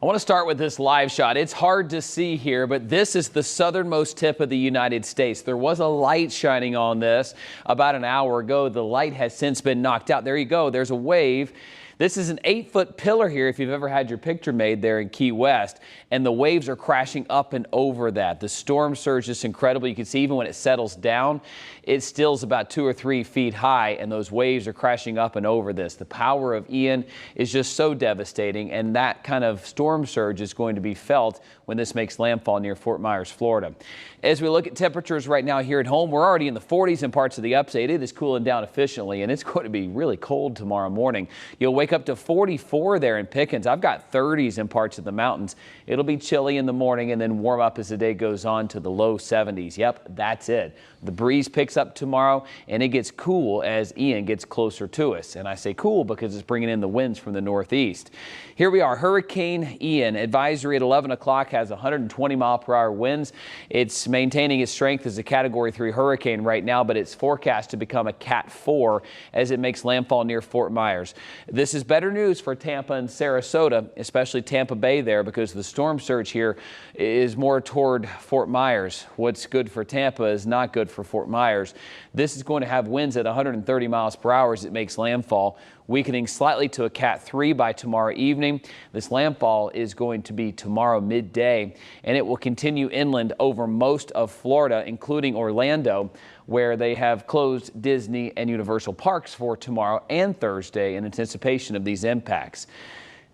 I want to start with this live shot. It's hard to see here, but this is the southernmost tip of the United States. There was a light shining on this about an hour ago. The light has since been knocked out. There you go. There's a wave. This is an 8-foot pillar here if you've ever had your picture made there in Key West, and the waves are crashing up and over that. The storm surge is incredible. You can see even when it settles down, it still's about 2 or 3 feet high, and those waves are crashing up and over this. The power of Ian is just so devastating, and that kind of storm surge is going to be felt when this makes landfall near Fort Myers, Florida. As we look at temperatures right now here at home, we're already in the 40s in parts of the upstate. It is cooling down efficiently, and it's going to be really cold tomorrow morning. You'll wake up to 44 there in Pickens. I've got 30s in parts of the mountains. It'll be chilly in the morning and then warm up as the day goes on to the low 70s. Yep, that's it. The breeze picks up tomorrow, and it gets cool as Ian gets closer to us. And I say cool because it's bringing in the winds from the northeast. Here we are. Hurricane Ian advisory at 11 o'clock has 120-mile-per-hour winds. It's maintaining its strength as a Category 3 hurricane right now, but it's forecast to become a Cat 4 as it makes landfall near Fort Myers. This is better news for Tampa and Sarasota, especially Tampa Bay there, because the storm surge here is more toward Fort Myers. What's good for Tampa is not good for Fort Myers. This is going to have winds at 130 miles per hour as it makes landfall, weakening slightly to a Cat 3 by tomorrow evening. This landfall is going to be tomorrow midday, and it will continue inland over most of Florida, including Orlando, where they have closed Disney and Universal parks for tomorrow and Thursday in anticipation of these impacts.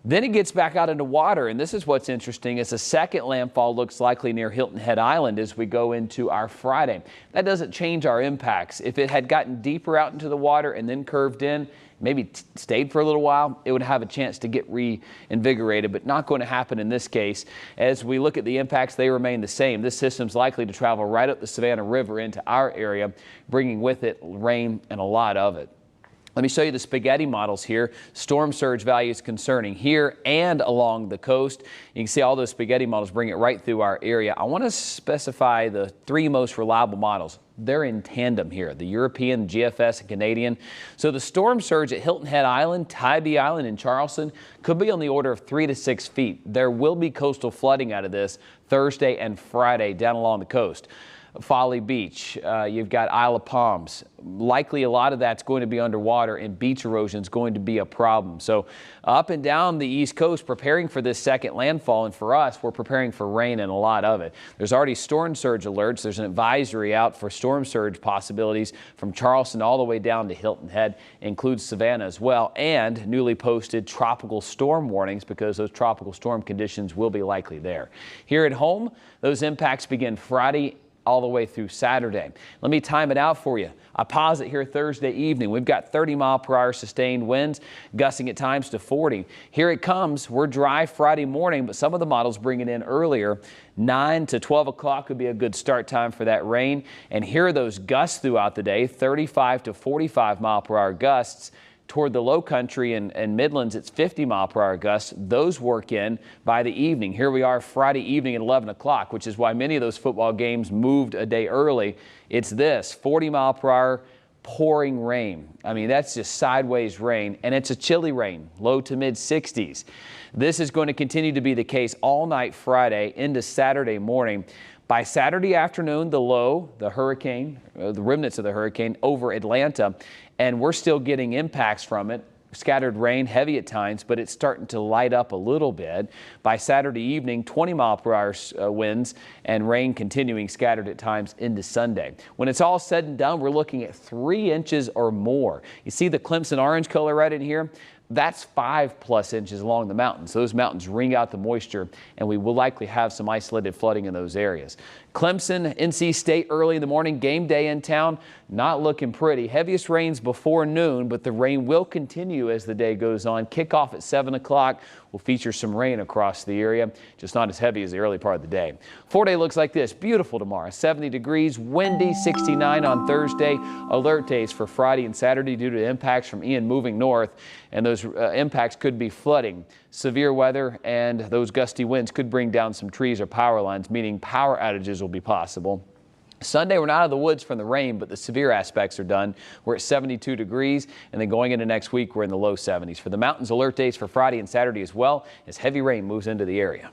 Then it gets back out into water, and this is what's interesting. It's a second landfall looks likely near Hilton Head Island as we go into our Friday. That doesn't change our impacts. If it had gotten deeper out into the water and then curved in, maybe stayed for a little while, it would have a chance to get reinvigorated, but not going to happen in this case. As we look at the impacts, they remain the same. This system's likely to travel right up the Savannah River into our area, bringing with it rain and a lot of it. Let me show you the spaghetti models here. Storm surge values concerning here and along the coast. You can see all those spaghetti models bring it right through our area. I want to specify the 3 most reliable models. They're in tandem here, the European, GFS, and Canadian. So the storm surge at Hilton Head Island, Tybee Island, and Charleston could be on the order of 3 to 6 feet. There will be coastal flooding out of this Thursday and Friday down along the coast. Folly Beach, you've got Isle of Palms. Likely a lot of that's going to be underwater, and beach erosion is going to be a problem. So up and down the East Coast preparing for this second landfall, and for us, we're preparing for rain and a lot of it. There's already storm surge alerts. There's an advisory out for storm surge possibilities from Charleston all the way down to Hilton Head, includes Savannah as well, and newly posted tropical storm warnings because those tropical storm conditions will be likely there. Here at home, those impacts begin Friday all the way through Saturday. Let me time it out for you. I pause it here Thursday evening. We've got 30-mile-per-hour sustained winds, gusting at times to 40. Here it comes. We're dry Friday morning, but some of the models bring it in earlier. 9 to 12 o'clock would be a good start time for that rain. And here are those gusts throughout the day, 35 to 45-mile-per-hour gusts. Toward the low country and Midlands, it's 50-mile-per-hour gusts. Those work in by the evening. Here we are Friday evening at 11 o'clock, which is why many of those football games moved a day early. It's this 40-mile-per-hour pouring rain. I mean, that's just sideways rain, and it's a chilly rain, low to mid 60s. This is going to continue to be the case all night Friday into Saturday morning. By Saturday afternoon, the low, the hurricane, the remnants of the hurricane over Atlanta, and we're still getting impacts from it. Scattered rain, heavy at times, but it's starting to light up a little bit. By Saturday evening, 20-mile-per-hour winds and rain continuing scattered at times into Sunday. When it's all said and done, we're looking at 3 inches or more. You see the Clemson orange color right in here? That's 5+ inches along the mountains. Those mountains wring out the moisture, and we will likely have some isolated flooding in those areas. Clemson, NC State early in the morning, game day in town, not looking pretty. Heaviest rains before noon, but the rain will continue as the day goes on. Kickoff at 7 o'clock will feature some rain across the area, just not as heavy as the early part of the day. 4-day looks like this. Beautiful tomorrow, 70 degrees, windy, 69 on Thursday. Alert days for Friday and Saturday due to impacts from Ian moving north, and those impacts could be flooding. Severe weather and those gusty winds could bring down some trees or power lines, meaning power outages will be possible. Sunday, we're not out of the woods from the rain, but the severe aspects are done. We're at 72 degrees, and then going into next week, we're in the low 70s. For the mountains, alert days for Friday and Saturday as well, as heavy rain moves into the area.